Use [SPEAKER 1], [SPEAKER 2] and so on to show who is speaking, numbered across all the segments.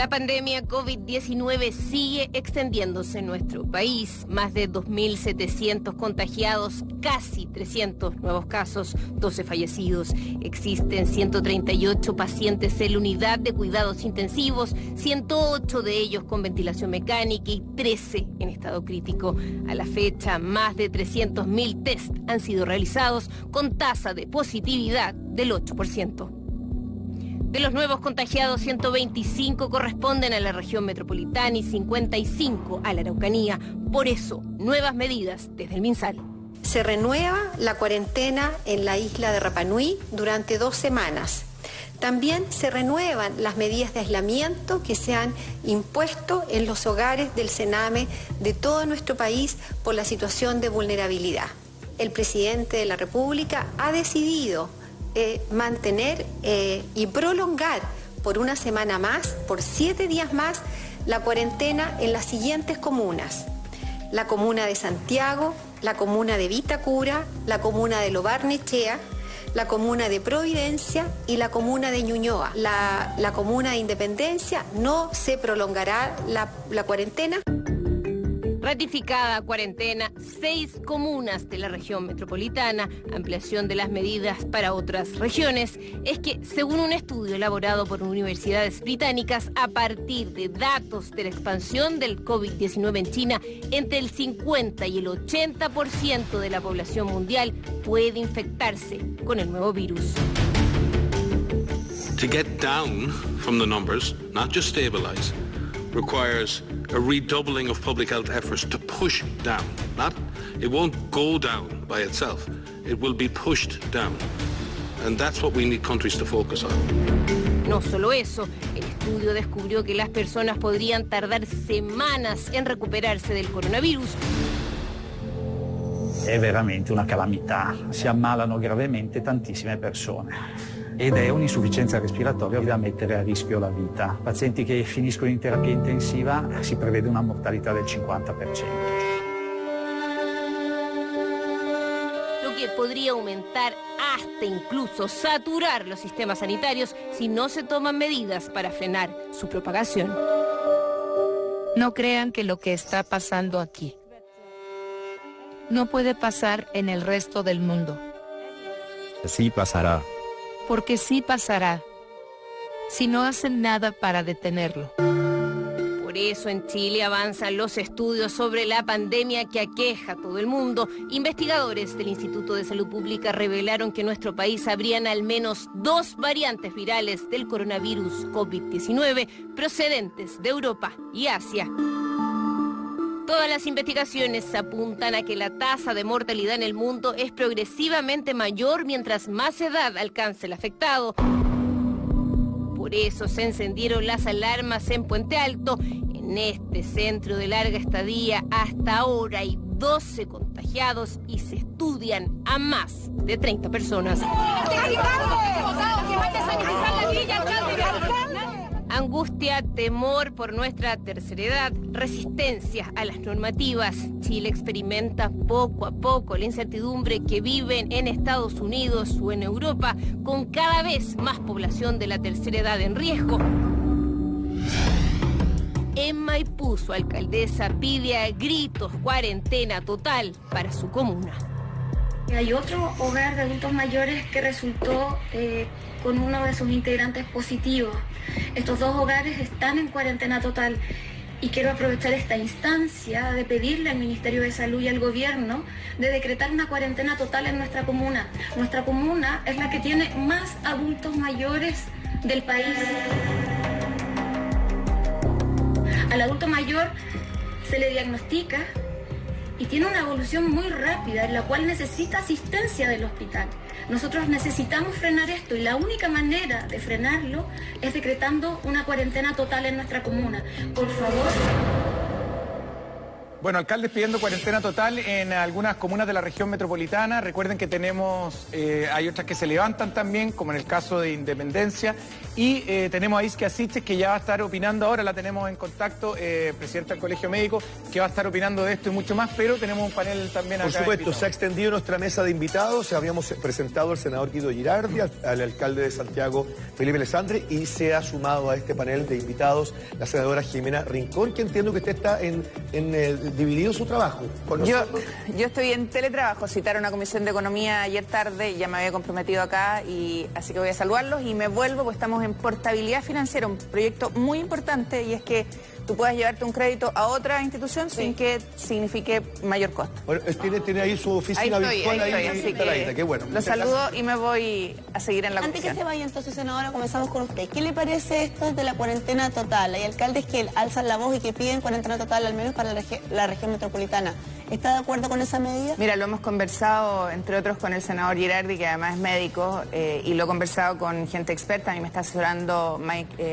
[SPEAKER 1] La pandemia COVID-19 sigue extendiéndose en nuestro país. Más de 2.700 contagiados, casi 300 nuevos casos, 12 fallecidos. Existen 138 pacientes en la unidad de cuidados intensivos, 108 de ellos con ventilación mecánica y 13 en estado crítico. A la fecha, más de 300.000 test han sido realizados con tasa de positividad del 8%. De los nuevos contagiados, 125 corresponden a la región metropolitana y 55 a la Araucanía. Por eso, nuevas medidas desde el MinSal.
[SPEAKER 2] Se renueva la cuarentena en la isla de Rapa Nui durante 2 semanas. También se renuevan las medidas de aislamiento que se han impuesto en los hogares del Sename de todo nuestro país por la situación de vulnerabilidad. El presidente de la República ha decidido mantener y prolongar por 1 semana más, por 7 días más, la cuarentena en las siguientes comunas: la comuna de Santiago, la comuna de Vitacura, la comuna de Lo Barnechea, la comuna de Providencia y la comuna de Ñuñoa. La comuna de Independencia no se prolongará la cuarentena.
[SPEAKER 1] Ratificada cuarentena, 6 comunas de la región metropolitana, ampliación de las medidas para otras regiones. Es que, según un estudio elaborado por universidades británicas, a partir de datos de la expansión del COVID-19 en China, entre el 50 y el 80% de la población mundial puede infectarse con el nuevo virus.
[SPEAKER 3] To get down from the numbers, not just stabilize, requires a redoubling of public health efforts to push down. It won't go down by itself. It will be pushed down. And that's what we need countries to focus on.
[SPEAKER 1] No solo eso, el estudio descubrió que las personas podrían tardar semanas en recuperarse del coronavirus.
[SPEAKER 4] È veramente una calamità, si ammalano gravemente tantissime persone ed è un'insufficienza respiratoria da mettere a rischio la vita. Pazienti che finiscono in terapia intensiva si prevede una mortalità del 50%.
[SPEAKER 1] Lo que podría aumentar hasta incluso saturar los sistemas sanitarios si no se toman medidas para frenar su propagación.
[SPEAKER 5] No crean que lo que está pasando aquí no puede pasar en el resto del mundo.
[SPEAKER 6] Sí pasará.
[SPEAKER 5] Porque sí pasará, si no hacen nada para detenerlo.
[SPEAKER 1] Por eso en Chile avanzan los estudios sobre la pandemia que aqueja a todo el mundo. Investigadores del Instituto de Salud Pública revelaron que en nuestro país habrían al menos 2 variantes virales del coronavirus COVID-19 procedentes de Europa y Asia. Todas las investigaciones apuntan a que la tasa de mortalidad en el mundo es progresivamente mayor mientras más edad alcance el afectado. Por eso se encendieron las alarmas en Puente Alto. En este centro de larga estadía hasta ahora hay 12 contagiados y se estudian a más de 30 personas. Angustia, temor por nuestra tercera edad, resistencia a las normativas. Chile experimenta poco a poco la incertidumbre que viven en Estados Unidos o en Europa, con cada vez más población de la tercera edad en riesgo. En Maipú, su alcaldesa pide a gritos cuarentena total para su comuna.
[SPEAKER 7] Hay otro hogar de adultos mayores que resultó con uno de sus integrantes positivos. Estos 2 hogares están en cuarentena total y quiero aprovechar esta instancia de pedirle al Ministerio de Salud y al Gobierno de decretar una cuarentena total en nuestra comuna. Nuestra comuna es la que tiene más adultos mayores del país. Al adulto mayor se le diagnostica y tiene una evolución muy rápida en la cual necesita asistencia del hospital. Nosotros necesitamos frenar esto y la única manera de frenarlo es decretando una cuarentena total en nuestra comuna. Por favor.
[SPEAKER 8] Bueno, alcaldes pidiendo cuarentena total en algunas comunas de la región metropolitana. Recuerden que hay otras que se levantan también, como en el caso de Independencia. Y tenemos a Isquia Siches, que ya va a estar opinando ahora, la tenemos en contacto, presidenta del Colegio Médico, que va a estar opinando de esto y mucho más, pero tenemos un panel también acá.
[SPEAKER 9] Por supuesto, se ha extendido nuestra mesa de invitados. Habíamos presentado al senador Guido Girardi, al alcalde de Santiago, Felipe Alessandri, y se ha sumado a este panel de invitados la senadora Jimena Rincón, que entiendo que usted está dividido su trabajo con nosotros.
[SPEAKER 10] Yo estoy en teletrabajo, citaron a Comisión de Economía ayer tarde, ya me había comprometido acá, y así que voy a saludarlos y me vuelvo, pues estamos en portabilidad financiera, un proyecto muy importante, y es que tú puedas llevarte un crédito a otra institución sin que signifique mayor costo.
[SPEAKER 9] Bueno, tiene ahí su oficina virtual ahí,
[SPEAKER 10] así que
[SPEAKER 9] qué bueno.
[SPEAKER 10] Los saludo y me voy a seguir en la
[SPEAKER 11] comisión.
[SPEAKER 10] Antes
[SPEAKER 11] que se vaya entonces, senadora, comenzamos con usted. ¿Qué le parece esto de la cuarentena total? Hay alcaldes que alzan la voz y que piden cuarentena total, al menos para la región metropolitana. ¿Está de acuerdo con esa medida?
[SPEAKER 10] Mira, lo hemos conversado, entre otros, con el senador Girardi, que además es médico, y lo he conversado con gente experta. A mí me está asesorando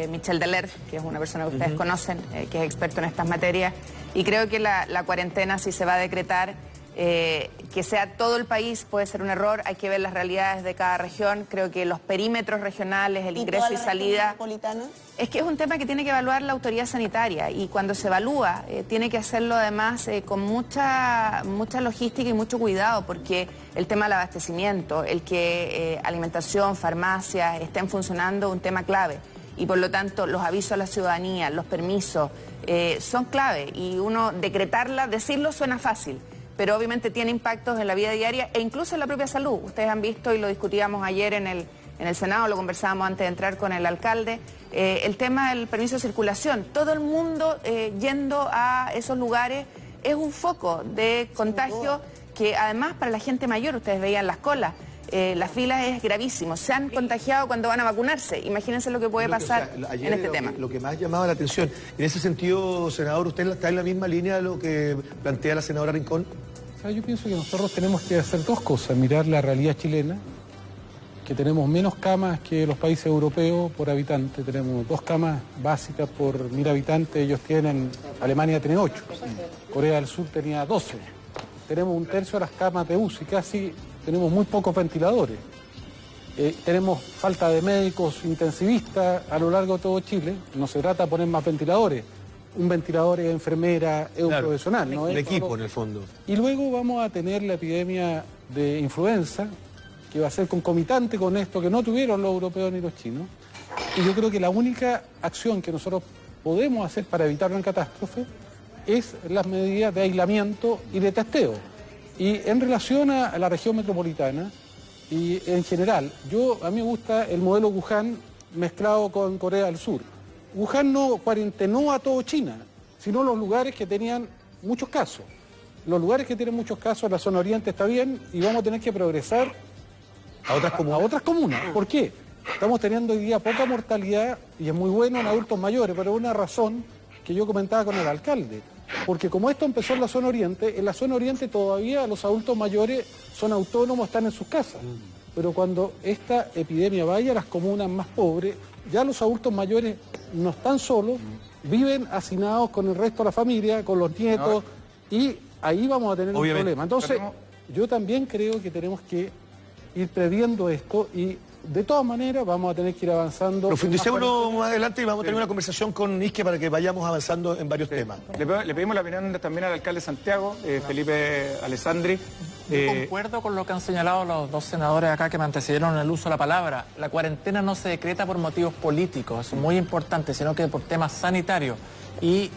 [SPEAKER 10] Michel Deler, que es una persona que ustedes conocen, que es experto en estas materias. Y creo que la cuarentena, si se va a decretar, que sea todo el país puede ser un error. Hay que ver las realidades de cada región. Creo que los perímetros regionales, el ingreso y salida... Es que es un tema que tiene que evaluar la autoridad sanitaria, y cuando se evalúa tiene que hacerlo además con mucha logística y mucho cuidado, porque el tema del abastecimiento, el que alimentación, farmacias estén funcionando, es un tema clave. Y por lo tanto los avisos a la ciudadanía, los permisos son clave, y uno decirlo suena fácil, pero obviamente tiene impactos en la vida diaria e incluso en la propia salud. Ustedes han visto, y lo discutíamos ayer en el Senado, lo conversábamos antes de entrar con el alcalde, el tema del permiso de circulación. Todo el mundo yendo a esos lugares es un foco de contagio que además para la gente mayor, ustedes veían las colas, las filas es gravísimo. Se han contagiado cuando van a vacunarse. Imagínense lo que puede pasar en este tema.
[SPEAKER 9] Lo que más llamaba la atención, en ese sentido, senador, ¿usted está en la misma línea de lo que plantea la senadora Rincón?
[SPEAKER 12] Yo pienso que nosotros tenemos que hacer dos cosas: mirar la realidad chilena, que tenemos menos camas que los países europeos por habitante. Tenemos 2 camas básicas por 1000 habitantes. Alemania tiene 8, Corea del Sur tenía 12. Tenemos 1/3 de las camas de UCI, casi tenemos muy pocos ventiladores. Tenemos falta de médicos intensivistas a lo largo de todo Chile. No se trata de poner más ventiladores. Un ventilador es enfermera, es un profesional, ¿no?
[SPEAKER 9] El equipo, en el fondo.
[SPEAKER 12] Y luego vamos a tener la epidemia de influenza, que va a ser concomitante con esto, que no tuvieron los europeos ni los chinos. Y yo creo que la única acción que nosotros podemos hacer para evitar una catástrofe es las medidas de aislamiento y de testeo. Y en relación a la región metropolitana y en general, a mí me gusta el modelo Wuhan mezclado con Corea del Sur. Wuhan no cuarentenó a todo China, sino los lugares que tenían muchos casos. Los lugares que tienen muchos casos, la zona oriente está bien, y vamos a tener que progresar a otras comunas. ¿Por qué? Estamos teniendo hoy día poca mortalidad, y es muy bueno en adultos mayores, pero es una razón que yo comentaba con el alcalde. Porque como esto empezó en la zona oriente todavía los adultos mayores son autónomos, están en sus casas. Pero cuando esta epidemia vaya a las comunas más pobres, ya los adultos mayores no están solos, viven hacinados con el resto de la familia, con los nietos, y ahí vamos a tener un problema. Entonces, yo también creo que tenemos que ir previendo esto, y de todas maneras vamos a tener que ir avanzando.
[SPEAKER 9] Profundicémonos más adelante y vamos a tener una conversación con Isquia para que vayamos avanzando en varios temas.
[SPEAKER 8] Le pedimos la opinión también al alcalde de Santiago, Felipe Alessandri.
[SPEAKER 13] Yo concuerdo con lo que han señalado los 2 senadores acá que me antecedieron en el uso de la palabra. La cuarentena no se decreta por motivos políticos, es muy importante, sino que por temas sanitarios. Y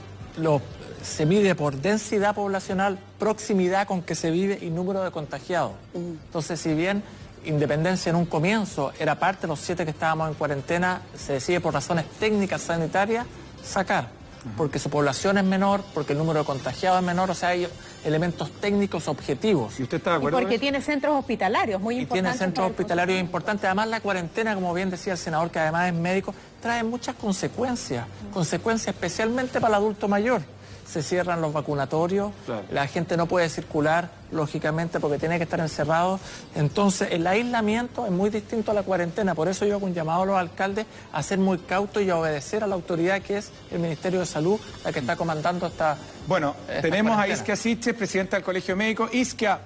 [SPEAKER 13] se mide por densidad poblacional, proximidad con que se vive y número de contagiados. Entonces, si bien Independencia en un comienzo era parte de los 7 que estábamos en cuarentena, se decide por razones técnicas sanitarias sacar, porque su población es menor, porque el número de contagiados es menor, o sea, hay elementos técnicos objetivos.
[SPEAKER 8] ¿Y usted está de acuerdo?
[SPEAKER 11] Y porque tiene centros hospitalarios muy importantes.
[SPEAKER 13] Y tiene centros hospitalarios importantes. Además, la cuarentena, como bien decía el senador, que además es médico, trae muchas consecuencias especialmente para el adulto mayor. se cierran los vacunatorios,
[SPEAKER 8] claro.
[SPEAKER 13] La gente no puede circular, lógicamente, porque tiene que estar encerrado. Entonces, el aislamiento es muy distinto a la cuarentena. Por eso yo hago un llamado a los alcaldes a ser muy cautos y a obedecer a la autoridad que es el Ministerio de Salud, la que está comandando esta
[SPEAKER 8] Bueno, tenemos a Isquia Siches, presidenta del Colegio Médico. Isquia,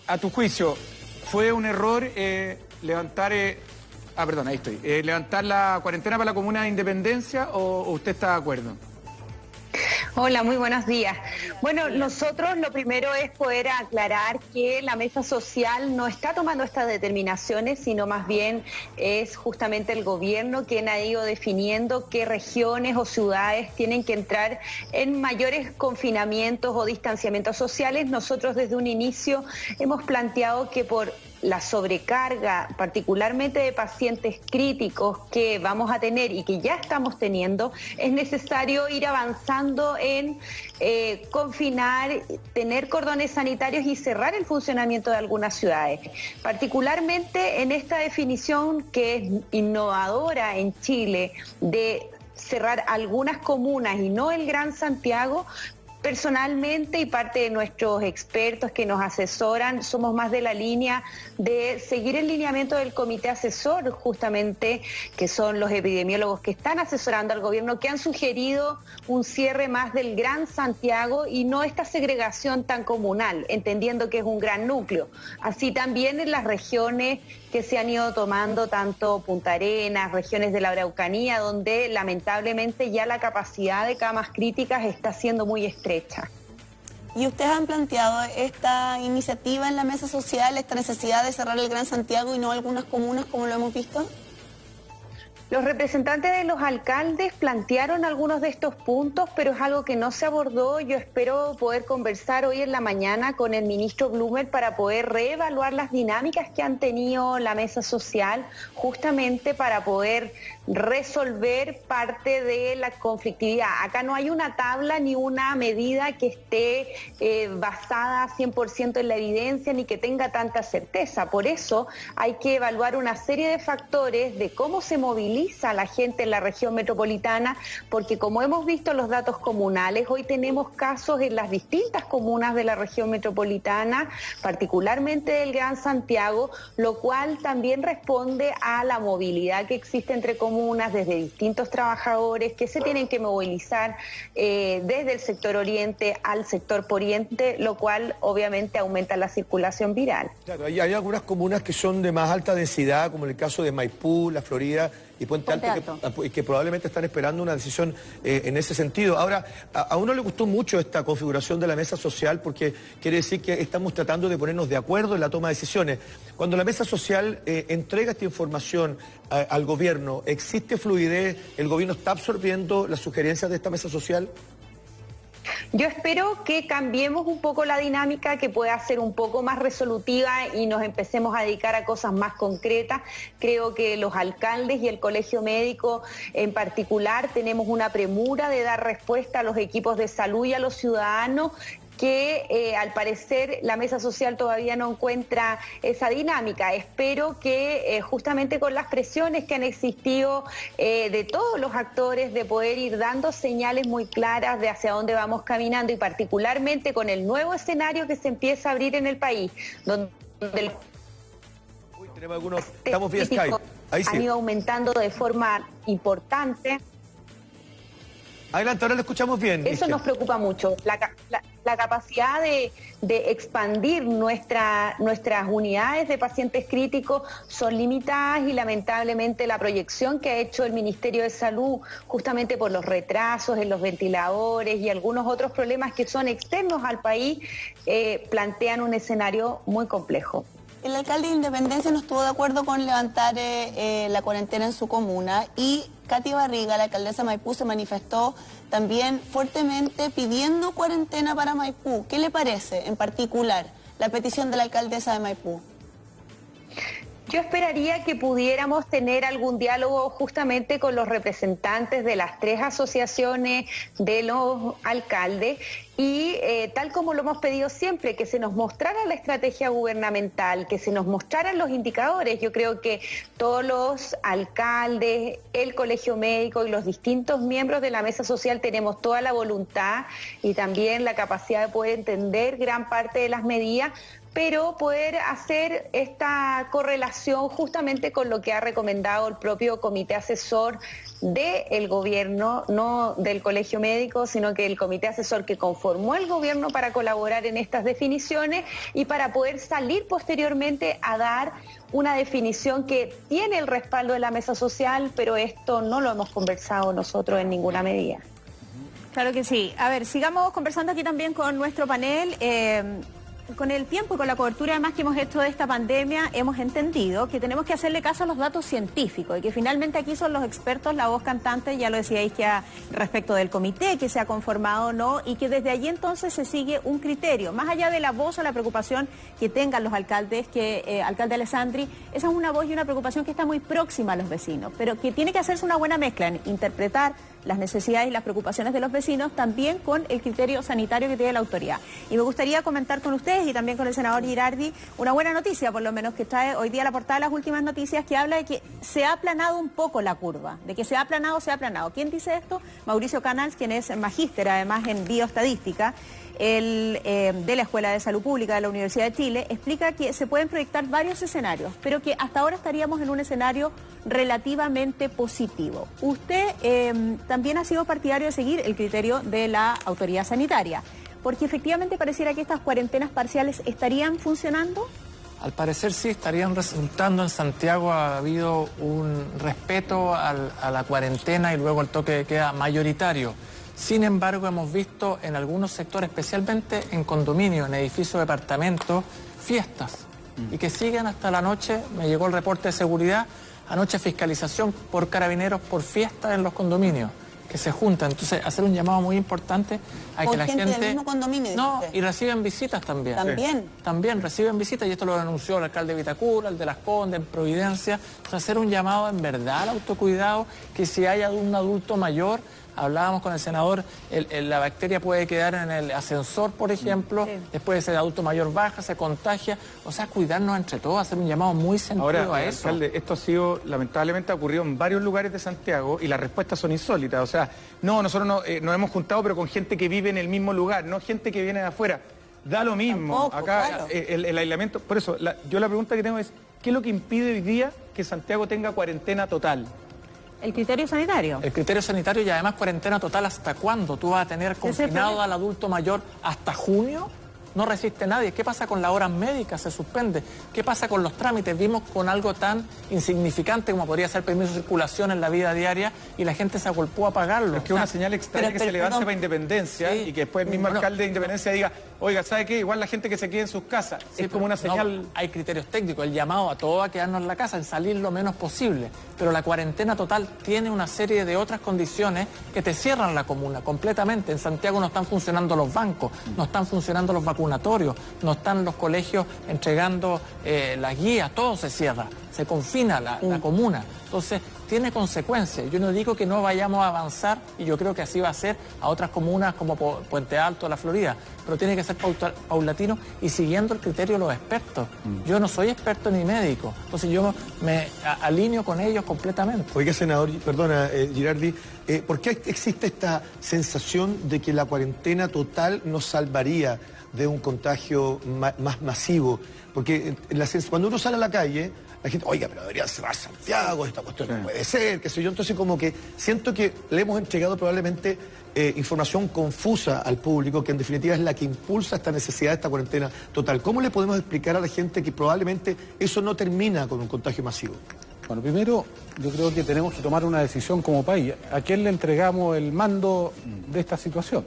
[SPEAKER 8] a tu juicio, ¿fue un error levantar la cuarentena para la comuna de Independencia o usted está de acuerdo?
[SPEAKER 14] Hola, muy buenos días. Bueno, nosotros lo primero es poder aclarar que la mesa social no está tomando estas determinaciones, sino más bien es justamente el gobierno quien ha ido definiendo qué regiones o ciudades tienen que entrar en mayores confinamientos o distanciamientos sociales. Nosotros desde un inicio hemos planteado que por la sobrecarga, particularmente de pacientes críticos que vamos a tener y que ya estamos teniendo, es necesario ir avanzando en confinar, tener cordones sanitarios y cerrar el funcionamiento de algunas ciudades. Particularmente en esta definición que es innovadora en Chile de cerrar algunas comunas y no el Gran Santiago. Personalmente y parte de nuestros expertos que nos asesoran, somos más de la línea de seguir el lineamiento del comité asesor, justamente, que son los epidemiólogos que están asesorando al gobierno, que han sugerido un cierre más del Gran Santiago y no esta segregación tan comunal, entendiendo que es un gran núcleo. Así también en las regiones que se han ido tomando, tanto Punta Arenas, regiones de la Araucanía, donde lamentablemente ya la capacidad de camas críticas está siendo muy estrecha.
[SPEAKER 11] ¿Y ustedes han planteado esta iniciativa en la mesa social, esta necesidad de cerrar el Gran Santiago y no algunas comunas como lo hemos visto?
[SPEAKER 14] Los representantes de los alcaldes plantearon algunos de estos puntos, pero es algo que no se abordó. Yo espero poder conversar hoy en la mañana con el ministro Blumer para poder reevaluar las dinámicas que han tenido la mesa social, justamente para poder resolver parte de la conflictividad. Acá no hay una tabla ni una medida que esté basada 100% en la evidencia ni que tenga tanta certeza. Por eso hay que evaluar una serie de factores de cómo se moviliza a la gente en la región metropolitana, porque como hemos visto los datos comunales, hoy tenemos casos en las distintas comunas de la región metropolitana, particularmente del Gran Santiago, lo cual también responde a la movilidad que existe entre comunas, desde distintos trabajadores que se tienen que movilizar desde el sector oriente al sector poniente, lo cual obviamente aumenta la circulación viral.
[SPEAKER 9] Claro, hay algunas comunas que son de más alta densidad, como en el caso de Maipú, La Florida y Puente Alto. Que probablemente están esperando una decisión en ese sentido. Ahora, a uno le gustó mucho esta configuración de la mesa social porque quiere decir que estamos tratando de ponernos de acuerdo en la toma de decisiones. Cuando la mesa social entrega esta información al gobierno, ¿existe fluidez? ¿El gobierno está absorbiendo las sugerencias de esta mesa social?
[SPEAKER 14] Yo espero que cambiemos un poco la dinámica, que pueda ser un poco más resolutiva y nos empecemos a dedicar a cosas más concretas. Creo que los alcaldes y el Colegio Médico en particular tenemos una premura de dar respuesta a los equipos de salud y a los ciudadanos, que al parecer la mesa social todavía no encuentra esa dinámica. Espero que justamente con las presiones que han existido de todos los actores, de poder ir dando señales muy claras de hacia dónde vamos caminando, y particularmente con el nuevo escenario que se empieza a abrir en el país, donde
[SPEAKER 9] tenemos algunos, estamos vía Skype. Ahí sí.
[SPEAKER 14] Han ido aumentando de forma importante.
[SPEAKER 9] Adelante, ahora lo escuchamos bien.
[SPEAKER 14] Eso nos preocupa mucho, la capacidad de expandir nuestras unidades de pacientes críticos son limitadas, y lamentablemente la proyección que ha hecho el Ministerio de Salud, justamente por los retrasos en los ventiladores y algunos otros problemas que son externos al país, plantean un escenario muy complejo.
[SPEAKER 11] El alcalde de Independencia no estuvo de acuerdo con levantar la cuarentena en su comuna, y Katy Barriga, la alcaldesa de Maipú, se manifestó también fuertemente pidiendo cuarentena para Maipú. ¿Qué le parece en particular la petición de la alcaldesa de Maipú?
[SPEAKER 14] Yo esperaría que pudiéramos tener algún diálogo justamente con los representantes de las 3 asociaciones de los alcaldes y tal como lo hemos pedido siempre, que se nos mostrara la estrategia gubernamental, que se nos mostraran los indicadores. Yo creo que todos los alcaldes, el colegio médico y los distintos miembros de la mesa social tenemos toda la voluntad y también la capacidad de poder entender gran parte de las medidas, pero poder hacer esta correlación justamente con lo que ha recomendado el propio comité asesor del gobierno, no del colegio médico, sino que el comité asesor que conformó el gobierno para colaborar en estas definiciones y para poder salir posteriormente a dar una definición que tiene el respaldo de la mesa social, pero esto no lo hemos conversado nosotros en ninguna medida.
[SPEAKER 15] Claro que sí. A ver, sigamos conversando aquí también con nuestro panel. Con el tiempo y con la cobertura además que hemos hecho de esta pandemia, hemos entendido que tenemos que hacerle caso a los datos científicos y que finalmente aquí son los expertos, la voz cantante, ya lo decíais que respecto del comité que se ha conformado o no, y que desde allí entonces se sigue un criterio, más allá de la voz o la preocupación que tengan los alcaldes, alcalde Alessandri, esa es una voz y una preocupación que está muy próxima a los vecinos, pero que tiene que hacerse una buena mezcla en interpretar las necesidades y las preocupaciones de los vecinos también con el criterio sanitario que tiene la autoridad. Y me gustaría comentar con ustedes y también con el senador Girardi una buena noticia, por lo menos que trae hoy día la portada de las últimas noticias, que habla de que se ha aplanado un poco la curva, de que se ha aplanado. ¿Quién dice esto? Mauricio Canals, quien es magíster además en bioestadística, de la Escuela de Salud Pública de la Universidad de Chile, explica que se pueden proyectar varios escenarios, pero que hasta ahora estaríamos en un escenario relativamente positivo. Usted también ha sido partidario de seguir el criterio de la autoridad sanitaria, porque efectivamente pareciera que estas cuarentenas parciales estarían funcionando.
[SPEAKER 13] Al parecer sí, estarían resultando. En Santiago ha habido un respeto a la cuarentena y luego el toque de queda mayoritario. Sin embargo, hemos visto en algunos sectores, especialmente en condominios, en edificios de departamentos, fiestas y que siguen hasta la noche. Me llegó el reporte de seguridad, anoche fiscalización por carabineros por fiestas en los condominios, que se juntan. Entonces, hacer un llamado muy importante a que la gente...
[SPEAKER 11] del mismo condominio,
[SPEAKER 13] no, y reciben visitas también.
[SPEAKER 11] ¿También?
[SPEAKER 13] También reciben visitas, y esto lo denunció el alcalde de Vitacura, el de Las Condes, en Providencia. Entonces, hacer un llamado en verdad al autocuidado, que si hay un adulto mayor, hablábamos con el senador, la bacteria puede quedar en el ascensor, por ejemplo, después ese adulto mayor baja, se contagia, o sea, cuidarnos entre todos, hacer un llamado muy sentido a eso.
[SPEAKER 8] Alcalde, esto ha sido, lamentablemente, ha ocurrido en varios lugares de Santiago y las respuestas son insólitas, o sea, nosotros nos hemos juntado, pero con gente que vive en el mismo lugar, no gente que viene de afuera, da lo mismo.
[SPEAKER 11] Tampoco,
[SPEAKER 8] acá
[SPEAKER 11] claro.
[SPEAKER 8] el aislamiento, por eso, yo la pregunta que tengo es, ¿qué es lo que impide hoy día que Santiago tenga cuarentena total?
[SPEAKER 15] El criterio sanitario.
[SPEAKER 13] El criterio sanitario y además cuarentena total, ¿hasta cuándo? ¿Tú vas a tener confinado al adulto mayor hasta junio? No resiste nadie. ¿Qué pasa con las horas médicas? Se suspende. ¿Qué pasa con los trámites? Vimos con algo tan insignificante como podría ser permiso de circulación en la vida diaria y la gente se agolpó a pagarlo.
[SPEAKER 8] Es que es una señal extraña que se levante para Independencia y que después el mismo alcalde de Independencia diga, oiga, ¿sabe qué? Igual la gente que se quede en sus casas. Es como una señal...
[SPEAKER 13] No, hay criterios técnicos, el llamado a todos a quedarnos en la casa, en salir lo menos posible. Pero la cuarentena total tiene una serie de otras condiciones que te cierran la comuna completamente. En Santiago no están funcionando los bancos, no están funcionando los vacunatorios, no están los colegios entregando las guías, todo se cierra, se confina la comuna. Entonces, tiene consecuencias. Yo no digo que no vayamos a avanzar, y yo creo que así va a ser a otras comunas como Puente Alto, la Florida, pero tiene que ser paulatino y siguiendo el criterio de los expertos. Yo no soy experto ni médico, entonces yo me alineo con ellos completamente.
[SPEAKER 9] Oiga, senador, perdona, Girardi, ¿por qué existe esta sensación de que la cuarentena total nos salvaría de un contagio más masivo? Porque cuando uno sale a la calle, la gente, oiga, pero debería cerrar Santiago, esta cuestión no puede ser, qué sé yo. Entonces, como que siento que le hemos entregado probablemente información confusa al público, que en definitiva es la que impulsa esta necesidad de esta cuarentena total. ¿Cómo le podemos explicar a la gente que probablemente eso no termina con un contagio masivo?
[SPEAKER 12] Bueno, primero, yo creo que tenemos que tomar una decisión como país. ¿A quién le entregamos el mando de esta situación?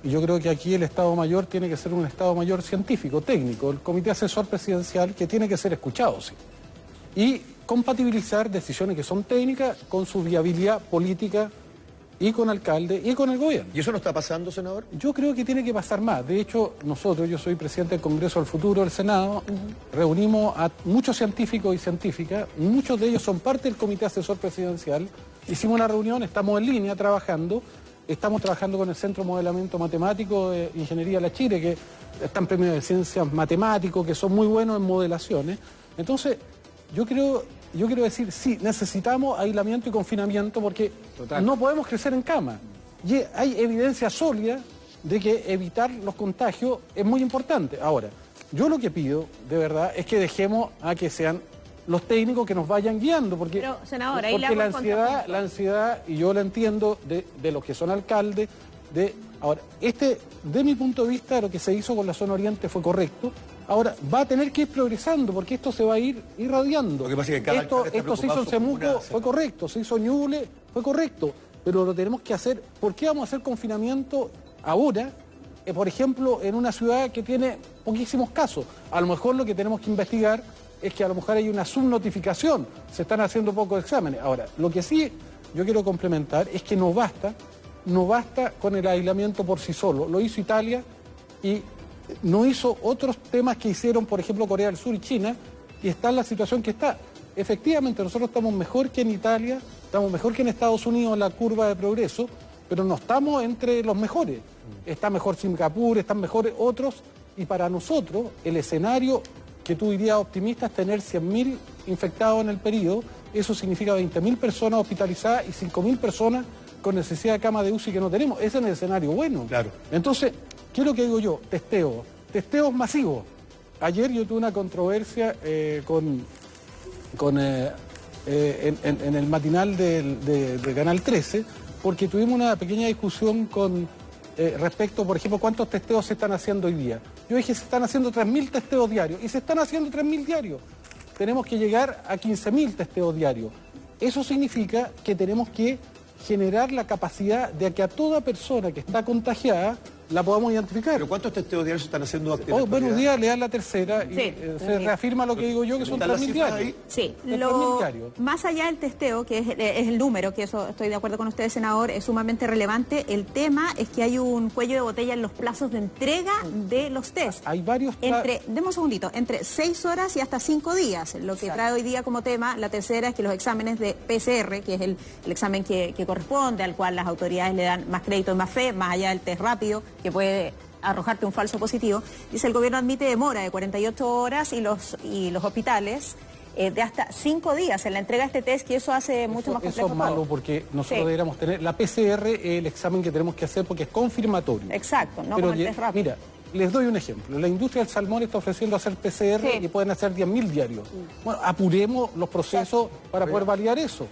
[SPEAKER 12] Y yo creo que aquí el Estado Mayor tiene que ser un Estado Mayor científico, técnico, el Comité Asesor Presidencial, que tiene que ser escuchado, sí. Y compatibilizar decisiones que son técnicas con su viabilidad política y con alcalde y con el gobierno.
[SPEAKER 9] ¿Y eso no está pasando, senador?
[SPEAKER 12] Yo creo que tiene que pasar más. De hecho, yo soy presidente del Congreso del Futuro del Senado, reunimos a muchos científicos y científicas, muchos de ellos son parte del Comité Asesor Presidencial, hicimos una reunión, estamos en línea trabajando, estamos trabajando con el Centro de Modelamiento Matemático de Ingeniería La Chile, que están premios de ciencias matemáticos, que son muy buenos en modelaciones. Entonces, yo quiero decir, sí, necesitamos aislamiento y confinamiento porque no podemos crecer en cama. Y hay evidencia sólida de que evitar los contagios es muy importante. Ahora, yo lo que pido, de verdad, es que dejemos a que sean los técnicos que nos vayan guiando, porque,
[SPEAKER 15] pero, senador, ahí
[SPEAKER 12] porque la ansiedad, y yo la entiendo de los que son alcaldes, ahora, de mi punto de vista, lo que se hizo con la zona oriente fue correcto. Ahora, va a tener que ir progresando, porque esto se va a ir irradiando.
[SPEAKER 9] Lo que pasa es que
[SPEAKER 12] esto se hizo en Semuco, fue correcto, se hizo en Ñuble, fue correcto, pero lo tenemos que hacer. ¿Por qué vamos a hacer confinamiento ahora, por ejemplo, en una ciudad que tiene poquísimos casos? A lo mejor lo que tenemos que investigar es que a lo mejor hay una subnotificación, se están haciendo pocos exámenes. Ahora, lo que sí yo quiero complementar es que no basta con el aislamiento por sí solo. Lo hizo Italia y no hizo otros temas que hicieron, por ejemplo, Corea del Sur y China, y está en la situación que está. Efectivamente, nosotros estamos mejor que en Italia, estamos mejor que en Estados Unidos en la curva de progreso, pero no estamos entre los mejores. Está mejor Singapur, están mejores otros, y para nosotros el escenario que tú dirías optimista es tener 100.000 infectados en el periodo. Eso significa 20.000 personas hospitalizadas y 5.000 personas con necesidad de cama de UCI que no tenemos. Ese es el escenario bueno.
[SPEAKER 9] Claro.
[SPEAKER 12] Entonces, ¿qué es lo que digo yo? Testeos masivos. Ayer yo tuve una controversia en el matinal de Canal 13, porque tuvimos una pequeña discusión con respecto, por ejemplo, cuántos testeos se están haciendo hoy día. Yo dije, se están haciendo 3.000 testeos diarios, y se están haciendo 3.000 diarios. Tenemos que llegar a 15.000 testeos diarios. Eso significa que tenemos que generar la capacidad de que a toda persona que está contagiada la podamos identificar.
[SPEAKER 9] ¿Pero cuántos testeos diarios se están haciendo actualmente?
[SPEAKER 12] Buenos días, le dan la tercera y se reafirma lo que digo yo, que son 3.000 diarios.
[SPEAKER 15] Sí, más allá del testeo, que es el número, que eso estoy de acuerdo con usted, senador, es sumamente relevante. El tema es que hay un cuello de botella en los plazos de entrega de los test.
[SPEAKER 12] Hay varios...
[SPEAKER 15] Demos un segundito, entre 6 horas y hasta 5 días. Lo que trae hoy día como tema, la tercera, es que los exámenes de PCR, que es el examen que corresponde, al cual las autoridades le dan más crédito y más fe, más allá del test rápido, que puede arrojarte un falso positivo, dice el gobierno admite demora de 48 horas y los hospitales de hasta 5 días en la entrega de este test, que eso hace mucho más complejo.
[SPEAKER 12] Eso es malo porque nosotros deberíamos tener la PCR, el examen que tenemos que hacer porque es confirmatorio.
[SPEAKER 15] Exacto, no
[SPEAKER 12] pero
[SPEAKER 15] como el test rápido.
[SPEAKER 12] Mira, les doy un ejemplo. La industria del salmón está ofreciendo hacer PCR y pueden hacer 10.000 diarios. Bueno, apuremos los procesos para poder validar eso.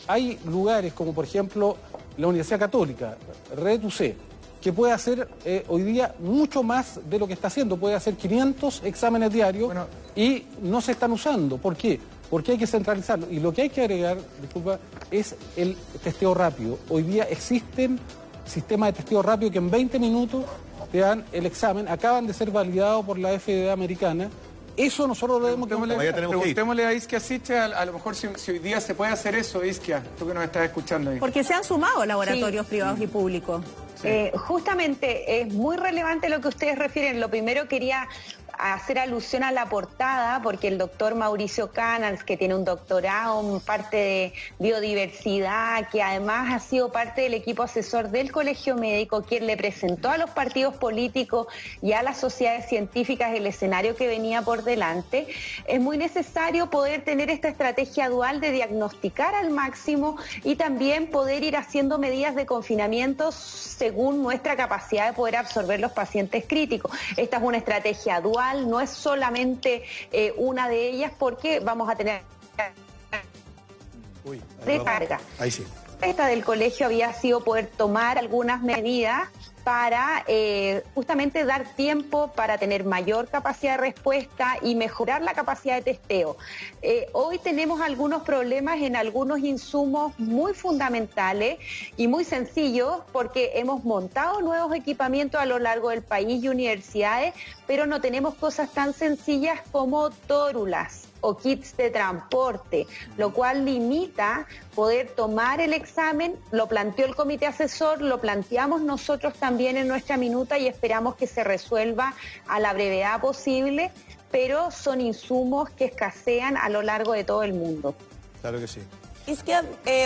[SPEAKER 12] Hay lugares como, por ejemplo, la Universidad Católica, Red UC, que puede hacer hoy día mucho más de lo que está haciendo. Puede hacer 500 exámenes diarios y no se están usando. ¿Por qué? Porque hay que centralizarlo. Y lo que hay que agregar, disculpa, es el testeo rápido. Hoy día existen sistemas de testeo rápido que en 20 minutos te dan el examen. Acaban de ser validados por la FDA americana. Eso nosotros lo debemos
[SPEAKER 8] Preguntémosle a Isquia Siche, a lo mejor si hoy día se puede hacer eso, Isquia, tú que nos estás escuchando ahí.
[SPEAKER 15] Porque se han sumado laboratorios privados y públicos.
[SPEAKER 14] Justamente es muy relevante lo que ustedes refieren. Lo primero quería hacer alusión a la portada, porque el doctor Mauricio Canals, que tiene un doctorado en parte de biodiversidad, que además ha sido parte del equipo asesor del Colegio Médico, quien le presentó a los partidos políticos y a las sociedades científicas el escenario que venía por delante, es muy necesario poder tener esta estrategia dual de diagnosticar al máximo y también poder ir haciendo medidas de confinamiento según nuestra capacidad de poder absorber los pacientes críticos. Esta es una estrategia dual, no es solamente una de ellas, porque vamos a tener de carga.
[SPEAKER 9] Ahí sí.
[SPEAKER 14] Esta del colegio había sido poder tomar algunas medidas para justamente dar tiempo para tener mayor capacidad de respuesta y mejorar la capacidad de testeo. Hoy tenemos algunos problemas en algunos insumos muy fundamentales y muy sencillos porque hemos montado nuevos equipamientos a lo largo del país y universidades, pero no tenemos cosas tan sencillas como tórulas o kits de transporte, lo cual limita poder tomar el examen. Lo planteó el comité asesor, lo planteamos nosotros también en nuestra minuta y esperamos que se resuelva a la brevedad posible, pero son insumos que escasean a lo largo de todo el mundo.
[SPEAKER 9] Claro que sí.
[SPEAKER 11] Es que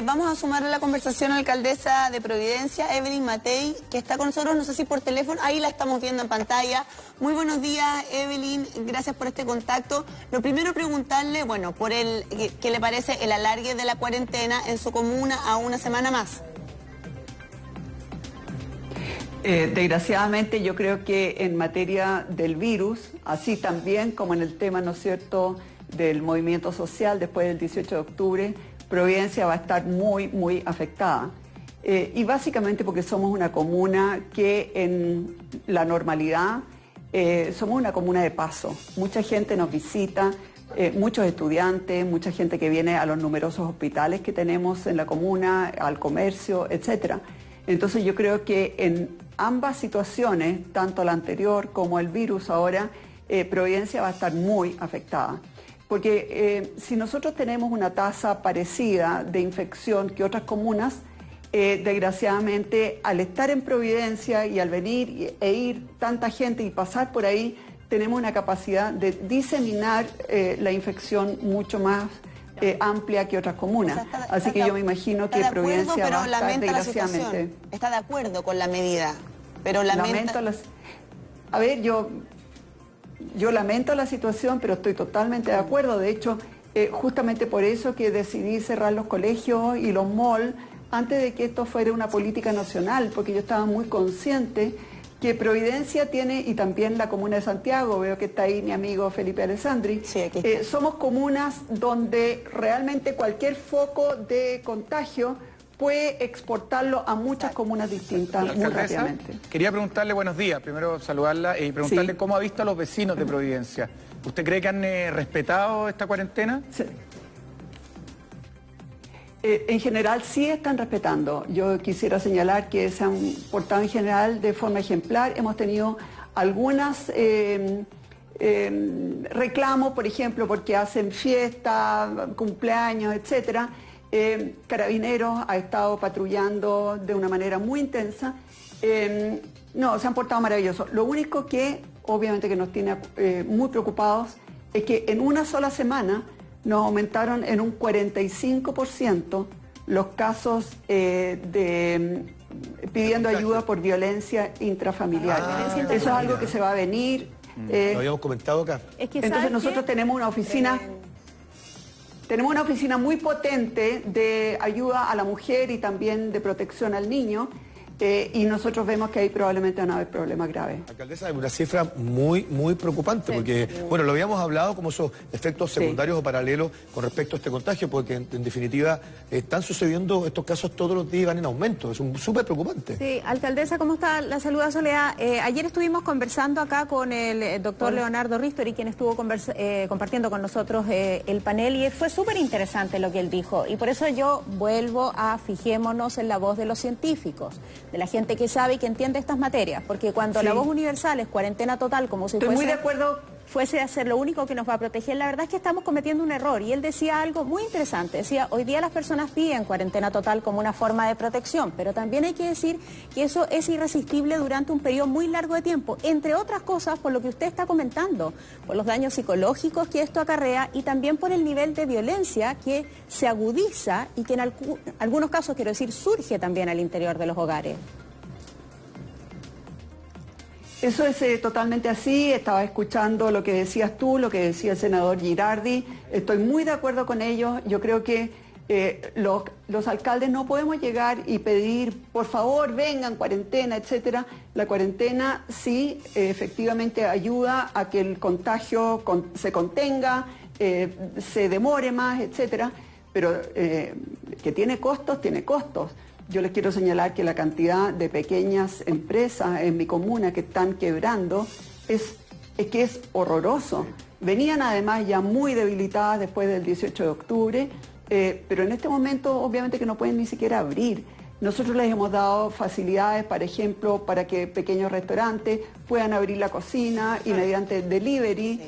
[SPEAKER 11] vamos a sumar a la conversación a la alcaldesa de Providencia, Evelyn Matei, que está con nosotros, no sé si por teléfono, ahí la estamos viendo en pantalla. Muy buenos días, Evelyn, gracias por este contacto. Lo primero, preguntarle, bueno, por ¿qué le parece el alargue de la cuarentena en su comuna a una semana más?
[SPEAKER 16] Desgraciadamente yo creo que en materia del virus, así también como en el tema, ¿no es cierto?, del movimiento social después del 18 de octubre, Providencia va a estar muy afectada. Y básicamente porque somos una comuna que en la normalidad somos una comuna de paso. Mucha gente nos visita, muchos estudiantes, mucha gente que viene a los numerosos hospitales que tenemos en la comuna, al comercio, etcétera. Entonces yo creo que en ambas situaciones, tanto la anterior como el virus ahora, Providencia va a estar muy afectada. Porque si nosotros tenemos una tasa parecida de infección que otras comunas, desgraciadamente al estar en Providencia y al venir e ir tanta gente y pasar por ahí, tenemos una capacidad de diseminar la infección mucho más amplia que otras comunas. O sea, así que yo me imagino que Providencia va a estar, desgraciadamente.
[SPEAKER 11] Está de acuerdo con la medida, pero lamenta...
[SPEAKER 16] A ver, yo lamento la situación, pero estoy totalmente de acuerdo. De hecho, justamente por eso que decidí cerrar los colegios y los malls antes de que esto fuera una política nacional, porque yo estaba muy consciente que Providencia tiene, y también la comuna de Santiago, veo que está ahí mi amigo Felipe Alessandri, sí, somos comunas donde realmente cualquier foco de contagio puede exportarlo a muchas comunas distintas muy rápidamente.
[SPEAKER 8] Quería preguntarle, buenos días, primero saludarla y preguntarle cómo ha visto a los vecinos de Providencia. ¿Usted cree que han respetado esta cuarentena?
[SPEAKER 16] Sí. En general sí están respetando. Yo quisiera señalar que se han portado en general de forma ejemplar. Hemos tenido algunas reclamos, por ejemplo, porque hacen fiesta, cumpleaños, etcétera. Carabineros ha estado patrullando de una manera muy intensa. No, se han portado maravillosos. Lo único que obviamente que nos tiene muy preocupados es que en una sola semana nos aumentaron en un 45% los casos pidiendo ayuda por violencia intrafamiliar. Eso es algo que se va a venir.
[SPEAKER 9] Lo habíamos comentado acá.
[SPEAKER 16] Es que entonces nosotros tenemos una oficina... Tenemos una oficina muy potente de ayuda a la mujer y también de protección al niño, y nosotros vemos que ahí probablemente van a haber problemas graves.
[SPEAKER 9] Alcaldesa, es una cifra muy preocupante, porque, bueno, lo habíamos hablado como esos efectos secundarios o paralelos con respecto a este contagio, porque en definitiva están sucediendo estos casos todos los días, van en aumento, es súper preocupante.
[SPEAKER 15] Sí, alcaldesa, ¿cómo está? La saluda Soledad. Ayer estuvimos conversando acá con el doctor Leonardo Ristori, quien estuvo compartiendo con nosotros el panel, y fue súper interesante lo que él dijo, y por eso yo vuelvo a fijémonos en la voz de los científicos, de la gente que sabe y que entiende estas materias, porque cuando la voz universal es cuarentena total, como si
[SPEAKER 16] muy de acuerdo.
[SPEAKER 15] Fuese a ser lo único que nos va a proteger, la verdad es que estamos cometiendo un error. Y él decía algo muy interesante, decía, hoy día las personas piden cuarentena total como una forma de protección, pero también hay que decir que eso es irresistible durante un periodo muy largo de tiempo, entre otras cosas por lo que usted está comentando, por los daños psicológicos que esto acarrea y también por el nivel de violencia que se agudiza y que en algunos casos, quiero decir, surge también al interior de los hogares.
[SPEAKER 16] Eso es totalmente así. Estaba escuchando lo que decías tú, lo que decía el senador Girardi. Estoy muy de acuerdo con ellos. Yo creo que los alcaldes no podemos llegar y pedir, por favor, vengan, cuarentena, etcétera. La cuarentena sí, efectivamente ayuda a que el contagio se contenga, se demore más, etcétera. Pero que tiene costos, tiene costos. yo les quiero señalar que la cantidad de pequeñas empresas en mi comuna que están quebrando es que es horroroso. Venían además ya muy debilitadas después del 18 de octubre, pero en este momento obviamente que no pueden ni siquiera abrir. Nosotros les hemos dado facilidades, por ejemplo, para que pequeños restaurantes puedan abrir la cocina y mediante delivery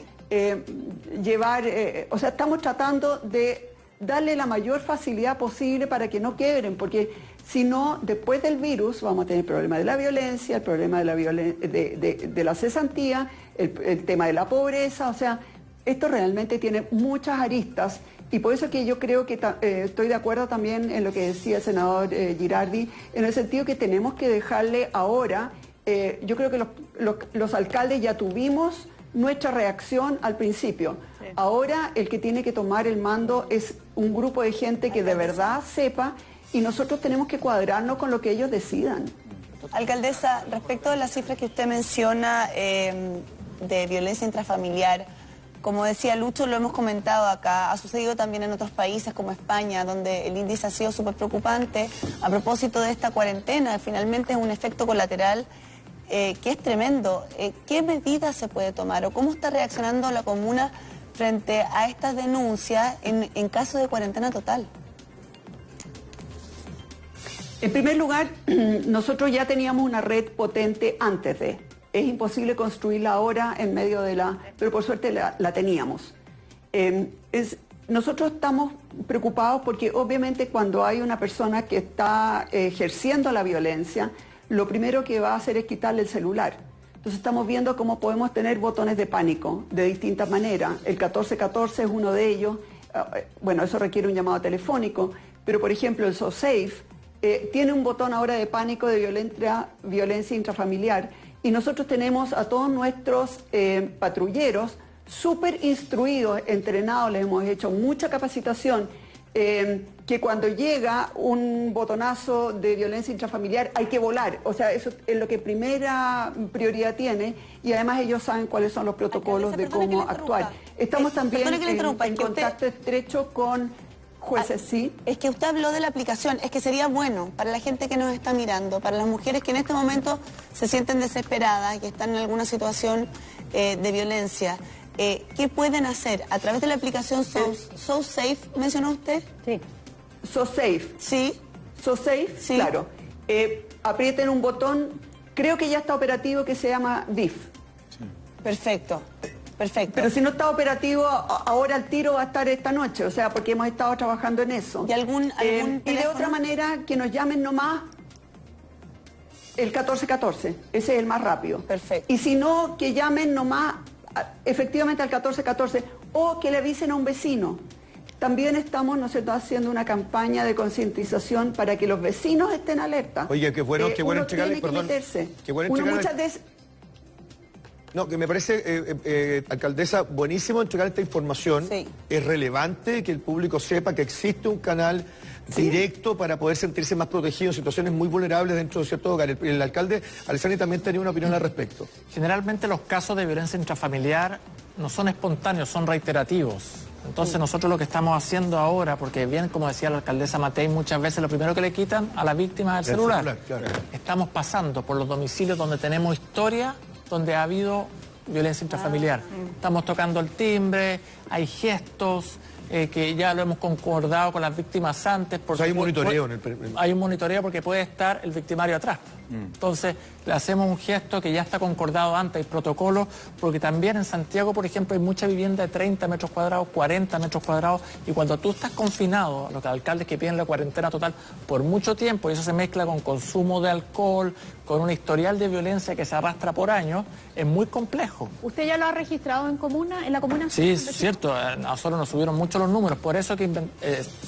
[SPEAKER 16] llevar, o sea, estamos tratando de darle la mayor facilidad posible para que no quiebren, porque si no, después del virus vamos a tener el problema de la violencia, el problema de la cesantía, el tema de la pobreza, o sea, esto realmente tiene muchas aristas y por eso que yo creo que estoy de acuerdo también en lo que decía el senador Girardi, en el sentido que tenemos que dejarle ahora, yo creo que los alcaldes ya tuvimos nuestra reacción al principio. Sí. Ahora el que tiene que tomar el mando es un grupo de gente que de verdad sepa y nosotros tenemos que cuadrarnos con lo que ellos decidan.
[SPEAKER 11] Alcaldesa, respecto a las cifras que usted menciona de violencia intrafamiliar, como decía Lucho, lo hemos comentado acá, ha sucedido también en otros países como España, donde el índice ha sido súper preocupante a propósito de esta cuarentena. Finalmente es un efecto colateral que es tremendo. ¿Qué medidas se puede tomar o cómo está reaccionando la comuna frente a estas denuncias en caso de cuarentena total?
[SPEAKER 16] En primer lugar, nosotros ya teníamos una red potente antes de. Es imposible construirla ahora en medio de pero por suerte la teníamos. Nosotros estamos preocupados porque obviamente cuando hay una persona que está ejerciendo la violencia, lo primero que va a hacer es quitarle el celular. Entonces estamos viendo cómo podemos tener botones de pánico de distintas maneras. El 1414 es uno de ellos. Bueno, eso requiere un llamado telefónico, pero por ejemplo el SoSafe tiene un botón ahora de pánico de violencia intrafamiliar y nosotros tenemos a todos nuestros patrulleros súper instruidos, entrenados, les hemos hecho mucha capacitación, que cuando llega un botonazo de violencia intrafamiliar hay que volar, o sea, eso es lo que primera prioridad tiene y además ellos saben cuáles son los protocolos de cómo actuar. Estamos también en contacto estrecho con jueces, sí.
[SPEAKER 11] Es que usted habló de la aplicación, es que sería bueno para la gente que nos está mirando, para las mujeres que en este momento se sienten desesperadas, que están en alguna situación de violencia. ¿Qué pueden hacer? A través de la aplicación SoSafe, ¿mencionó usted?
[SPEAKER 16] Sí. SoSafe.
[SPEAKER 11] Sí.
[SPEAKER 16] SoSafe, sí. Claro. Aprieten un botón, creo que ya está operativo, que se llama DIF.
[SPEAKER 11] Sí. Perfecto. Perfecto.
[SPEAKER 16] Pero si no está operativo, ahora el tiro va a estar esta noche, o sea, porque hemos estado trabajando en eso.
[SPEAKER 11] ¿Y algún
[SPEAKER 16] y de otra manera, que nos llamen nomás el 1414, ese es el más rápido.
[SPEAKER 11] Perfecto.
[SPEAKER 16] Y si no, que llamen nomás efectivamente al 1414 o que le avisen a un vecino. También estamos, nosotros, haciendo una campaña de concientización para que los vecinos estén alerta.
[SPEAKER 9] Oye, qué bueno entregarle,
[SPEAKER 16] perdón. Qué bueno entregarle. Muchas veces.
[SPEAKER 9] No, que me parece, alcaldesa, buenísimo entregar esta información.
[SPEAKER 11] Sí.
[SPEAKER 9] Es relevante que el público sepa que existe un canal directo para poder sentirse más protegido en situaciones muy vulnerables dentro de ciertos hogares. El alcalde Alessandri también tenía una opinión al respecto.
[SPEAKER 13] Generalmente los casos de violencia intrafamiliar no son espontáneos, son reiterativos. Entonces nosotros lo que estamos haciendo ahora, porque bien como decía la alcaldesa Matei, muchas veces lo primero que le quitan a la víctima es el celular.
[SPEAKER 9] Claro.
[SPEAKER 13] Estamos pasando por los domicilios donde tenemos historia, donde ha habido violencia intrafamiliar. Estamos tocando el timbre, hay gestos que ya lo hemos concordado con las víctimas antes. Porque
[SPEAKER 9] hay un monitoreo.
[SPEAKER 13] Hay un monitoreo porque puede estar el victimario atrás. Entonces, le hacemos un gesto que ya está concordado antes, hay protocolos, porque también en Santiago, por ejemplo, hay mucha vivienda de 30 metros cuadrados, 40 metros cuadrados, y cuando tú estás confinado, los alcaldes que piden la cuarentena total por mucho tiempo, y eso se mezcla con consumo de alcohol, con un historial de violencia que se arrastra por años, es muy complejo.
[SPEAKER 15] ¿Usted ya lo ha registrado en la comuna?
[SPEAKER 13] Sí, es cierto, a nosotros nos subieron mucho los números, por eso que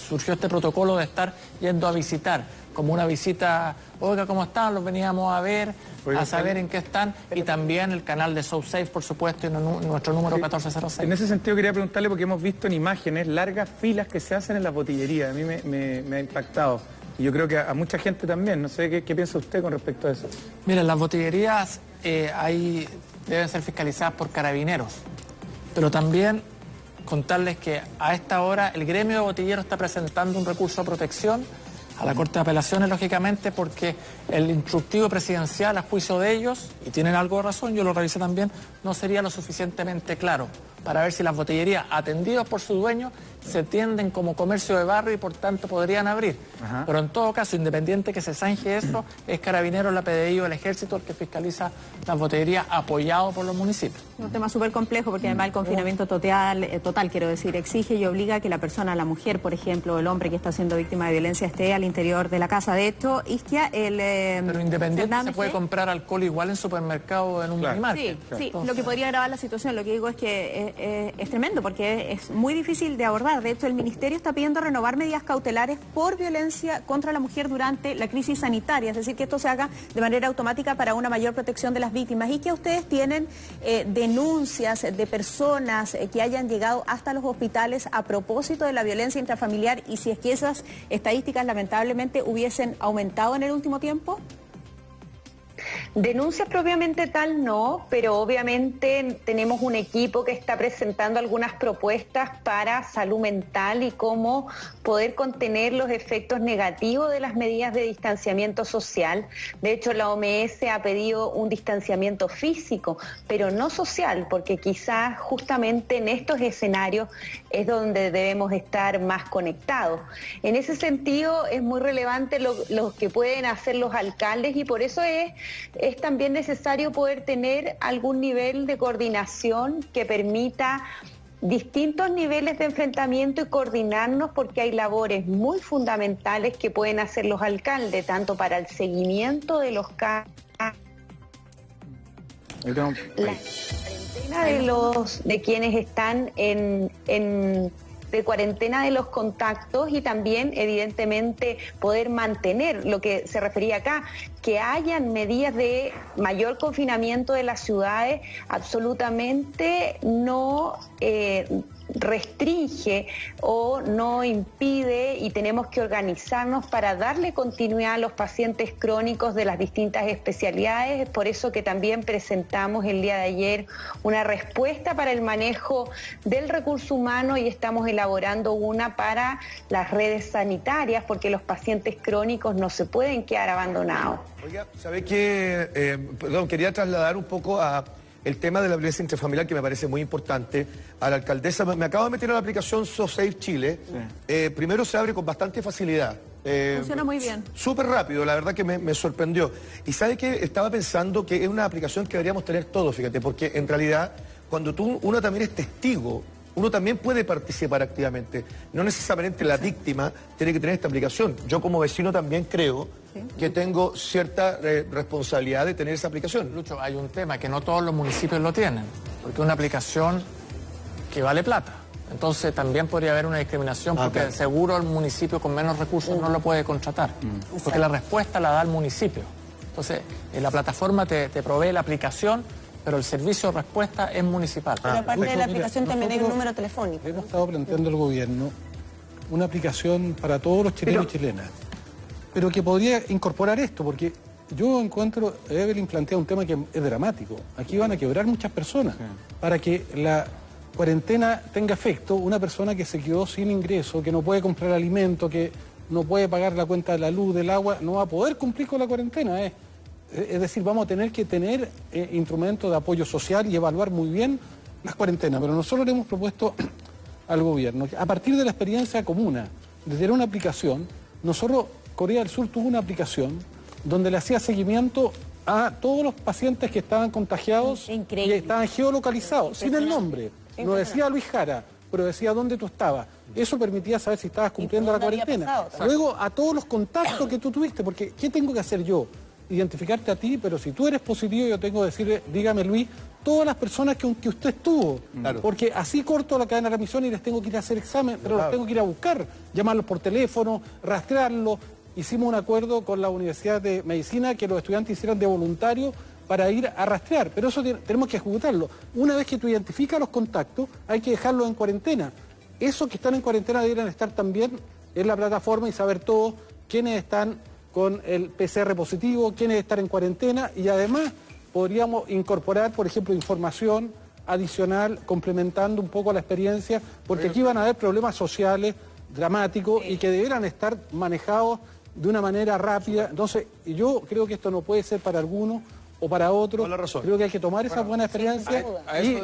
[SPEAKER 13] surgió este protocolo de estar yendo a visitar, como una visita, oiga, ¿cómo están? Los veníamos a ver, a saber en qué están, y también el canal de SoSafe, por supuesto, y nuestro número 1406.
[SPEAKER 8] En ese sentido quería preguntarle, porque hemos visto en imágenes largas filas que se hacen en las botillerías, a mí me ha impactado. Y yo creo que a mucha gente también, no sé, ¿qué piensa usted con respecto a eso?
[SPEAKER 13] Mira, las botillerías deben ser fiscalizadas por carabineros, pero también contarles que a esta hora el gremio de botilleros está presentando un recurso de protección a la Corte de Apelaciones, lógicamente, porque el instructivo presidencial, a juicio de ellos, y tienen algo de razón, yo lo revisé también, no sería lo suficientemente claro para ver si las botillerías atendidas por su dueño se atienden como comercio de barrio y por tanto podrían abrir. Ajá. Pero en todo caso, independiente que se zanje eso, es Carabineros, la PDI o el Ejército el que fiscaliza las botillerías apoyado por los municipios.
[SPEAKER 15] Un tema súper complejo porque además el confinamiento total, quiero decir, exige y obliga a que la persona, la mujer, por ejemplo, el hombre que está siendo víctima de violencia esté al interior de la casa. De hecho, Isquia,
[SPEAKER 13] pero independiente se puede comprar alcohol igual en supermercado, en un minimarket.
[SPEAKER 15] Sí, lo que podría agravar la situación. Lo que digo es que es tremendo porque es muy difícil de abordar. De hecho, el Ministerio está pidiendo renovar medidas cautelares por violencia contra la mujer durante la crisis sanitaria, es decir, que esto se haga de manera automática para una mayor protección de las víctimas y que ustedes tienen denuncias de personas que hayan llegado hasta los hospitales a propósito de la violencia intrafamiliar y si es que esas estadísticas lamentablemente hubiesen aumentado en el último tiempo.
[SPEAKER 14] Denuncias propiamente tal no, pero obviamente tenemos un equipo que está presentando algunas propuestas para salud mental y cómo poder contener los efectos negativos de las medidas de distanciamiento social. De hecho, la OMS ha pedido un distanciamiento físico, pero no social, porque quizás justamente en estos escenarios es donde debemos estar más conectados. En ese sentido es muy relevante lo que pueden hacer los alcaldes y por eso es también necesario poder tener algún nivel de coordinación que permita distintos niveles de enfrentamiento y coordinarnos porque hay labores muy fundamentales que pueden hacer los alcaldes, tanto para el seguimiento de los casos, la cuarentena de quienes están de cuarentena de los contactos y también evidentemente poder mantener lo que se refería acá, que hayan medidas de mayor confinamiento de las ciudades, absolutamente no restringe o no impide y tenemos que organizarnos para darle continuidad a los pacientes crónicos de las distintas especialidades. Es por eso que también presentamos el día de ayer una respuesta para el manejo del recurso humano y estamos elaborando una para las redes sanitarias porque los pacientes crónicos no se pueden quedar abandonados.
[SPEAKER 9] Oiga, ¿sabe qué? Quería trasladar un poco a el tema de la violencia intrafamiliar, que me parece muy importante. A la alcaldesa, me acabo de meter en la aplicación SoSafe Chile. Sí. Primero se abre con bastante facilidad.
[SPEAKER 15] Funciona muy bien.
[SPEAKER 9] Súper rápido, la verdad que me sorprendió. Y ¿sabe qué? Estaba pensando que es una aplicación que deberíamos tener todos, fíjate, porque en realidad, cuando uno también es testigo, uno también puede participar activamente. No necesariamente la víctima tiene que tener esta aplicación. Yo como vecino también creo que tengo cierta responsabilidad de tener esa aplicación.
[SPEAKER 13] Lucho, hay un tema que no todos los municipios lo tienen, porque es una aplicación que vale plata. Entonces también podría haber una discriminación porque seguro el municipio con menos recursos no lo puede contratar, porque la respuesta la da el municipio. Entonces, la plataforma te provee la aplicación, pero el servicio de respuesta es municipal.
[SPEAKER 11] Pero aparte de la aplicación también hay un número telefónico.
[SPEAKER 12] Hemos estado planteando al gobierno una aplicación para todos los chilenos y chilenas, pero que podría incorporar esto, porque yo encuentro, Evelyn plantea un tema que es dramático. Aquí van a quebrar muchas personas. Para que la cuarentena tenga efecto, una persona que se quedó sin ingreso, que no puede comprar alimento, que no puede pagar la cuenta de la luz, del agua, no va a poder cumplir con la cuarentena. Es decir, vamos a tener que tener instrumentos de apoyo social y evaluar muy bien las cuarentenas. Pero nosotros le hemos propuesto al gobierno, a partir de la experiencia comuna, de tener una aplicación, nosotros, Corea del Sur tuvo una aplicación donde le hacía seguimiento a todos los pacientes que estaban contagiados y estaban geolocalizados, sin el nombre. No decía Luis Jara, pero decía dónde tú estabas. Eso permitía saber si estabas cumpliendo la cuarentena. Luego, a todos los contactos que tú tuviste, porque ¿qué tengo que hacer yo? Identificarte a ti, pero si tú eres positivo, yo tengo que decirle, dígame Luis, todas las personas que usted estuvo. Claro. Porque así corto la cadena de remisión y les tengo que ir a hacer examen, pero los tengo que ir a buscar, llamarlos por teléfono, rastrearlos. Hicimos un acuerdo con la Universidad de Medicina que los estudiantes hicieran de voluntario para ir a rastrear, pero eso tenemos que ejecutarlo. Una vez que tú identificas los contactos, hay que dejarlos en cuarentena. Esos que están en cuarentena deberían estar también en la plataforma y saber todos quiénes están con el PCR positivo, quiénes están en cuarentena y además podríamos incorporar, por ejemplo, información adicional, complementando un poco la experiencia, porque aquí van a haber problemas sociales dramáticos y que deberán estar manejados de una manera rápida. Entonces, yo creo que esto no puede ser para algunos o para otros. Creo que hay que tomar esa buena experiencia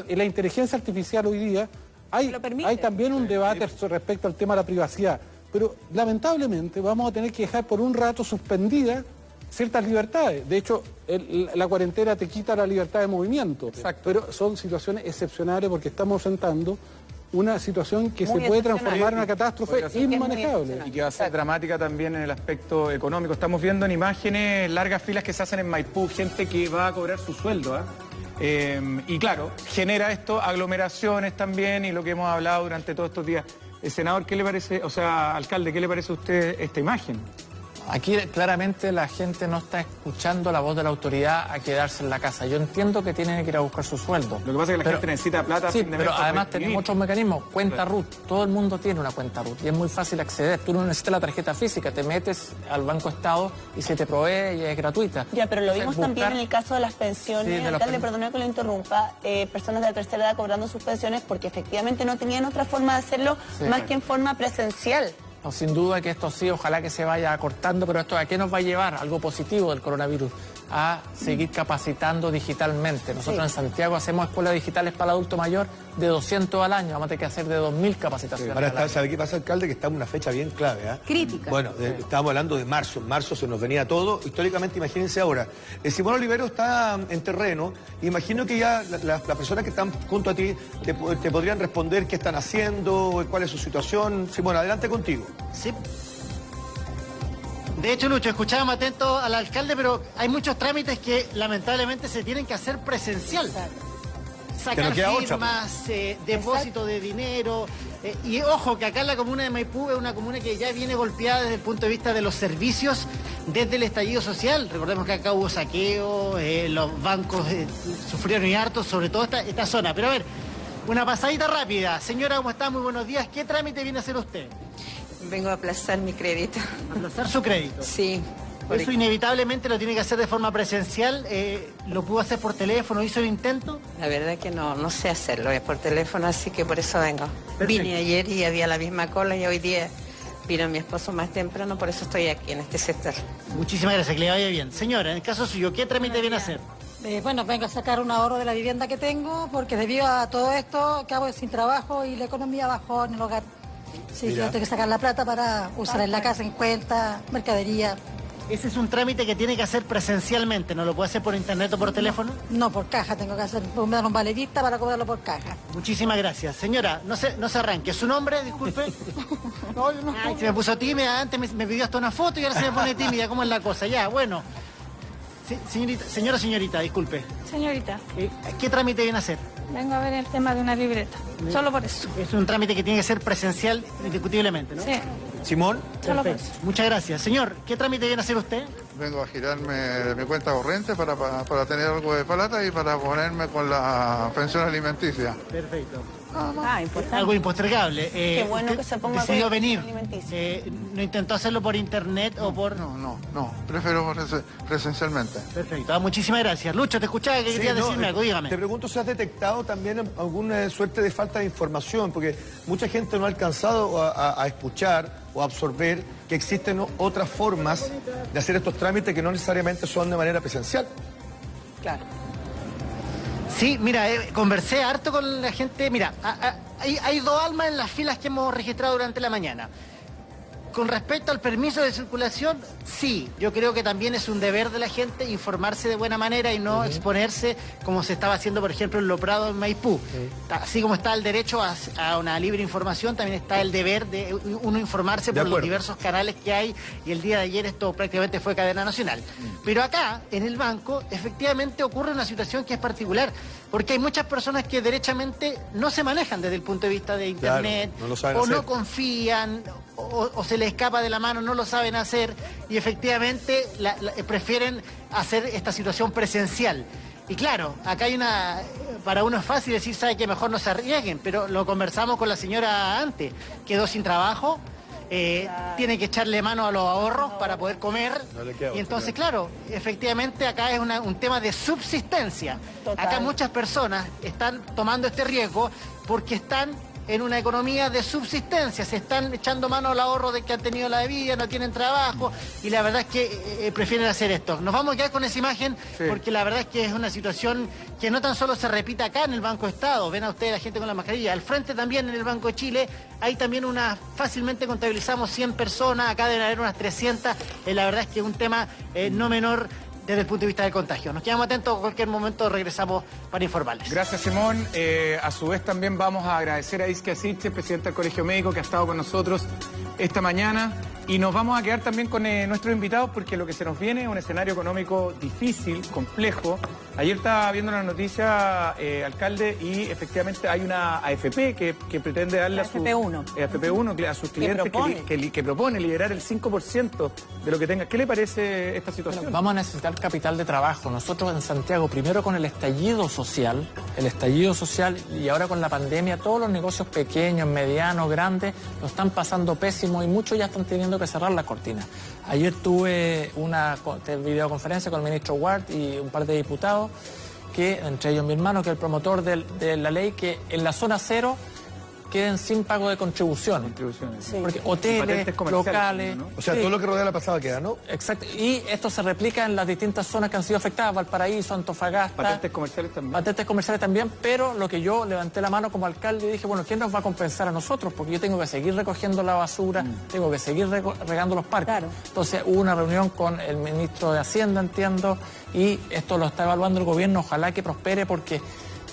[SPEAKER 12] y la inteligencia artificial hoy día, hay también un debate respecto al tema de la privacidad, pero lamentablemente vamos a tener que dejar por un rato suspendida ciertas libertades. De hecho, la cuarentena te quita la libertad de movimiento. Exacto. Pero son situaciones excepcionales porque estamos enfrentando una situación que se puede transformar en una catástrofe inmanejable.
[SPEAKER 8] Y que va a ser dramática también en el aspecto económico. Estamos viendo en imágenes largas filas que se hacen en Maipú, gente que va a cobrar su sueldo. Y claro, genera esto aglomeraciones también y lo que hemos hablado durante todos estos días. Senador, ¿qué le parece, alcalde, qué le parece a usted esta imagen?
[SPEAKER 13] Aquí claramente la gente no está escuchando la voz de la autoridad a quedarse en la casa. Yo entiendo que tienen que ir a buscar su sueldo.
[SPEAKER 8] Lo que pasa es que la gente necesita plata.
[SPEAKER 13] Sí, pero además tenemos otros mecanismos. Cuenta RUT. Todo el mundo tiene una cuenta RUT y es muy fácil acceder. Tú no necesitas la tarjeta física. Te metes al Banco Estado y se te provee y es gratuita.
[SPEAKER 11] Ya, pero lo vimos también en el caso de las pensiones. Alcalde, perdona que lo interrumpa. Personas de la tercera edad cobrando sus pensiones porque efectivamente no tenían otra forma de hacerlo más que en forma presencial.
[SPEAKER 13] No, sin duda que esto sí, ojalá que se vaya acortando, pero esto ¿a qué nos va a llevar? Algo positivo del coronavirus, a seguir capacitando digitalmente. Nosotros en Santiago hacemos escuelas digitales para el adulto mayor de 200 al año, vamos a tener que hacer de 2000 capacitaciones.
[SPEAKER 9] Ahora, ¿sabe qué pasa, alcalde? Que estamos en una fecha bien clave.
[SPEAKER 15] Crítica.
[SPEAKER 9] Bueno, estábamos hablando de marzo. En marzo se nos venía todo. Históricamente, imagínense ahora. Simón Olivero está en terreno. Imagino que ya las personas que están junto a ti te podrían responder qué están haciendo, cuál es su situación. Simón, adelante contigo.
[SPEAKER 17] Sí. De hecho, Lucho, escuchábamos atento al alcalde, pero hay muchos trámites que lamentablemente se tienen que hacer presencial. Sacar firmas, depósito de dinero. Y ojo, que acá en la comuna de Maipú es una comuna que ya viene golpeada desde el punto de vista de los servicios desde el estallido social. Recordemos que acá hubo saqueo, los bancos sufrieron y harto, sobre todo esta zona. Pero a ver, una pasadita rápida. Señora, ¿cómo está? Muy buenos días. ¿Qué trámite viene a hacer usted?
[SPEAKER 18] Vengo a aplazar mi crédito.
[SPEAKER 17] ¿Aplazar su crédito?
[SPEAKER 18] Sí.
[SPEAKER 17] Eso inevitablemente lo tiene que hacer de forma presencial. ¿Lo pudo hacer por teléfono? ¿Hizo el intento?
[SPEAKER 18] La verdad que no sé hacerlo, es por teléfono, así que por eso vengo.
[SPEAKER 17] Perfecto.
[SPEAKER 18] Vine ayer y había la misma cola y hoy día vino mi esposo más temprano, por eso estoy aquí en este sector.
[SPEAKER 17] Muchísimas gracias, que le vaya bien. Señora, en el caso suyo, ¿qué trámite viene a hacer?
[SPEAKER 19] Bueno, vengo a sacar un ahorro de la vivienda que tengo, porque debido a todo esto, acabo sin trabajo y la economía bajó en el hogar. Sí, yo tengo que sacar la plata para usar en la casa, en cuenta, mercadería.
[SPEAKER 17] Ese es un trámite que tiene que hacer presencialmente, ¿no lo puede hacer por internet o por teléfono?
[SPEAKER 19] No, por caja, tengo que hacer, me dan un valerista para cobrarlo por caja.
[SPEAKER 17] Muchísimas gracias. Señora, no se arranque. ¿Su nombre? Disculpe. No, yo no. Ay, se me puso tímida, antes me pidió hasta una foto y ahora se me pone tímida. ¿Cómo es la cosa? Ya, bueno. Señorita, disculpe.
[SPEAKER 20] Señorita.
[SPEAKER 17] ¿Qué trámite viene a hacer?
[SPEAKER 20] Vengo a ver el tema de una libreta. Solo por eso.
[SPEAKER 17] Es un trámite que tiene que ser presencial indiscutiblemente, ¿no?
[SPEAKER 20] Sí.
[SPEAKER 9] Simón.
[SPEAKER 20] Solo por eso.
[SPEAKER 17] Muchas gracias. Señor, ¿qué trámite viene a hacer usted?
[SPEAKER 21] Vengo a girarme de mi cuenta corriente para tener algo de plata y para ponerme con la pensión alimenticia.
[SPEAKER 17] Perfecto.
[SPEAKER 11] Importante.
[SPEAKER 17] Algo impostergable.
[SPEAKER 11] Qué bueno que se ponga
[SPEAKER 17] decidió
[SPEAKER 11] con
[SPEAKER 17] venir.
[SPEAKER 11] alimenticio.
[SPEAKER 17] ¿No intentó hacerlo por internet o por...?
[SPEAKER 21] No. Prefiero presencialmente.
[SPEAKER 17] Perfecto. Muchísimas gracias. Lucho, te escuchaba que querías decirme algo. Dígame.
[SPEAKER 9] Te pregunto si has detectado también alguna suerte de falta de información, porque mucha gente no ha alcanzado a escuchar o a absorber que existen otras formas de hacer estos trámites que no necesariamente son de manera presencial.
[SPEAKER 11] Claro.
[SPEAKER 17] Sí, mira, conversé harto con la gente. Mira, hay dos almas en las filas que hemos registrado durante la mañana. Con respecto al permiso de circulación, sí, yo creo que también es un deber de la gente informarse de buena manera y no exponerse como se estaba haciendo, por ejemplo, en Loprado, en Maipú. Así como está el derecho a una libre información, también está el deber de uno informarse por los diversos canales que hay, y el día de ayer esto prácticamente fue cadena nacional. Pero acá, en el banco, efectivamente ocurre una situación que es particular, porque hay muchas personas que derechamente no se manejan desde el punto de vista de internet, o no confían, o se les escapa de la mano, no lo saben hacer, y efectivamente prefieren hacer esta situación presencial. Y claro, acá hay para uno es fácil decir, sabe que mejor no se arriesguen, pero lo conversamos con la señora antes, quedó sin trabajo, tiene que echarle mano a los ahorros para poder comer, y entonces claro, efectivamente acá es un tema de subsistencia. Total. Acá muchas personas están tomando este riesgo porque están en una economía de subsistencia. Se están echando mano al ahorro de que han tenido la vida, no tienen trabajo y la verdad es que prefieren hacer esto. Nos vamos a quedar con esa imagen porque la verdad es que es una situación que no tan solo se repite acá en el Banco Estado. Ven a ustedes la gente con la mascarilla. Al frente también en el Banco de Chile hay también fácilmente contabilizamos 100 personas, acá deben haber unas 300. La verdad es que es un tema no menor desde el punto de vista del contagio. Nos quedamos atentos, en cualquier momento regresamos para informarles.
[SPEAKER 8] Gracias, Simón. A su vez también vamos a agradecer a Isquia Siches, presidente del Colegio Médico, que ha estado con nosotros esta mañana. Y nos vamos a quedar también con nuestros invitados porque lo que se nos viene es un escenario económico difícil, complejo. Ayer estaba viendo la noticia, alcalde, y efectivamente hay una AFP que pretende darle a sus clientes que propone liberar el 5% de lo que tenga. ¿Qué le parece esta situación?
[SPEAKER 13] Bueno, vamos a necesitar capital de trabajo. Nosotros en Santiago, primero con el estallido social y ahora con la pandemia, todos los negocios pequeños, medianos, grandes, lo están pasando pésimo y muchos ya están teniendo que cerrar las cortinas. Ayer tuve una videoconferencia con el ministro Ward y un par de diputados, entre ellos mi hermano, que es el promotor de la ley, que en la zona cero queden sin pago de contribución.
[SPEAKER 8] Sí.
[SPEAKER 13] Porque hoteles, locales...
[SPEAKER 9] ¿no? O sea, todo lo que rodea la pasada queda, ¿no?
[SPEAKER 13] Exacto. Y esto se replica en las distintas zonas que han sido afectadas, Valparaíso, Antofagasta.
[SPEAKER 8] Patentes comerciales también.
[SPEAKER 13] Patentes comerciales también, pero lo que yo levanté la mano como alcalde y dije, bueno, ¿quién nos va a compensar a nosotros? Porque yo tengo que seguir recogiendo la basura, tengo que seguir regando los parques. Claro. Entonces hubo una reunión con el ministro de Hacienda, entiendo, y esto lo está evaluando el gobierno, ojalá que prospere porque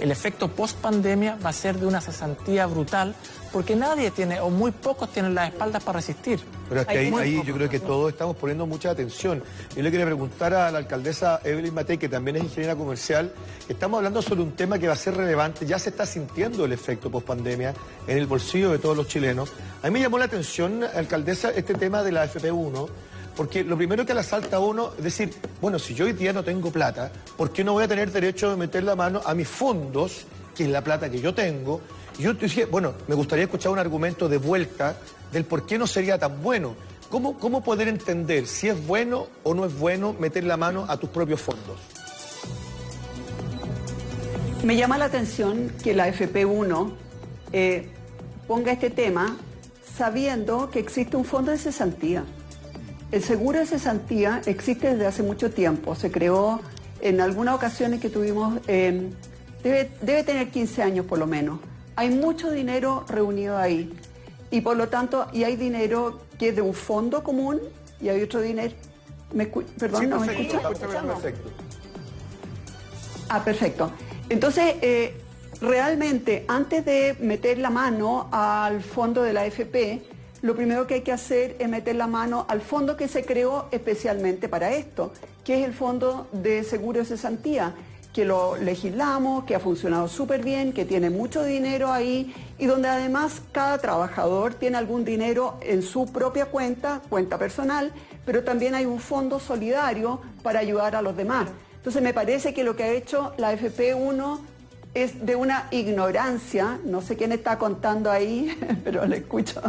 [SPEAKER 13] el efecto post-pandemia va a ser de una cesantía brutal porque nadie tiene, o muy pocos tienen las espaldas para resistir.
[SPEAKER 9] Pero es que ahí yo creo que todos estamos poniendo mucha atención. Yo le quería preguntar a la alcaldesa Evelyn Matei, que también es ingeniera comercial, estamos hablando sobre un tema que va a ser relevante, ya se está sintiendo el efecto post-pandemia en el bolsillo de todos los chilenos. A mí me llamó la atención, alcaldesa, este tema de la FP1, porque lo primero que le asalta a uno es decir, bueno, si yo hoy día no tengo plata, ¿por qué no voy a tener derecho de meter la mano a mis fondos, que es la plata que yo tengo? Y yo dije, bueno, me gustaría escuchar un argumento de vuelta del por qué no sería tan bueno. ¿Cómo poder entender si es bueno o no es bueno meter la mano a tus propios fondos?
[SPEAKER 16] Me llama la atención que la FP1 ponga este tema sabiendo que existe un fondo de cesantía. El seguro de cesantía existe desde hace mucho tiempo, se creó en algunas ocasiones que tuvimos, debe tener 15 años por lo menos. Hay mucho dinero reunido ahí y por lo tanto, y hay dinero que es de un fondo común y hay otro dinero... Perdón, sí, ¿no me escucha?
[SPEAKER 9] Perfecto.
[SPEAKER 16] Ah, perfecto. Entonces, realmente, antes de meter la mano al fondo de la AFP, lo primero que hay que hacer es meter la mano al fondo que se creó especialmente para esto, que es el Fondo de Seguro de Cesantía, que lo legislamos, que ha funcionado súper bien, que tiene mucho dinero ahí y donde además cada trabajador tiene algún dinero en su propia cuenta personal, pero también hay un fondo solidario para ayudar a los demás. Entonces me parece que lo que ha hecho la FP1 es de una ignorancia, no sé quién está contando ahí, pero le escucho.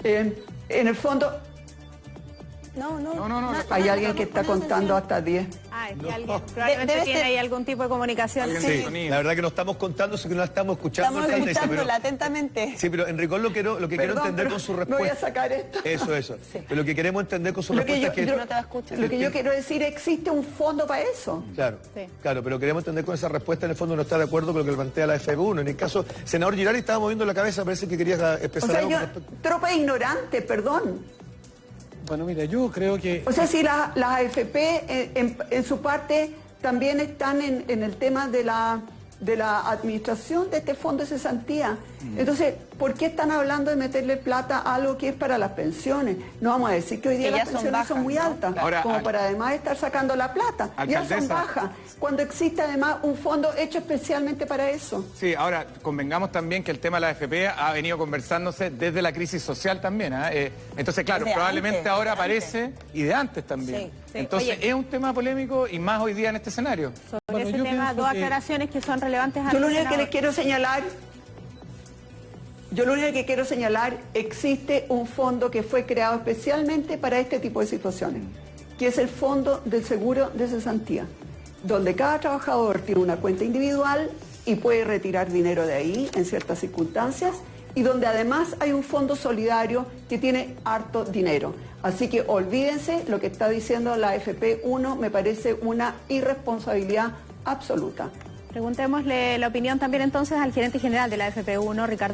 [SPEAKER 16] En el fondo...
[SPEAKER 15] No.
[SPEAKER 16] Hay alguien que está contando hasta 10.
[SPEAKER 15] Es que alguien probablemente tiene ahí algún tipo de comunicación.
[SPEAKER 9] Sí, la verdad que no estamos contando, sino que no la estamos escuchando.
[SPEAKER 11] Estamos escuchándola atentamente.
[SPEAKER 9] Sí, pero Enricón lo quiero entender con su respuesta.
[SPEAKER 16] No voy a sacar esto.
[SPEAKER 9] Eso. Sí. Pero lo que queremos entender con su respuesta es que...
[SPEAKER 11] no te va a escuchar.
[SPEAKER 16] Lo que yo quiero decir, existe un fondo para eso.
[SPEAKER 9] Claro, pero queremos entender con esa respuesta, en el fondo no está de acuerdo con lo que plantea la FP1. En el caso, senador Girardi estaba moviendo la cabeza, parece que querías expresar algo.
[SPEAKER 16] Tropa ignorante, perdón.
[SPEAKER 12] Bueno, mira, yo creo que...
[SPEAKER 16] O sea, si las AFP en su parte también están en el tema de la administración de este fondo de cesantía. Entonces, ¿por qué están hablando de meterle plata a algo que es para las pensiones? No vamos a decir que hoy día las pensiones son muy altas,
[SPEAKER 8] Ahora,
[SPEAKER 16] como para además estar sacando la plata. Ya son bajas, cuando existe además un fondo hecho especialmente para eso.
[SPEAKER 8] Sí, ahora convengamos también que el tema de la AFP ha venido conversándose desde la crisis social también. Entonces, claro, probablemente ahora aparece y de antes también. Sí. Entonces, es un tema polémico y más hoy día en este escenario.
[SPEAKER 15] Sobre ese tema, dos aclaraciones que son relevantes.
[SPEAKER 16] Yo lo único que les quiero señalar, existe un fondo que fue creado especialmente para este tipo de situaciones, que es el Fondo del Seguro de Cesantía, donde cada trabajador tiene una cuenta individual y puede retirar dinero de ahí en ciertas circunstancias y donde además hay un fondo solidario que tiene harto dinero. Así que olvídense lo que está diciendo la FP1, me parece una irresponsabilidad absoluta.
[SPEAKER 15] Preguntémosle la opinión también entonces al gerente general de la FP1, Ricardo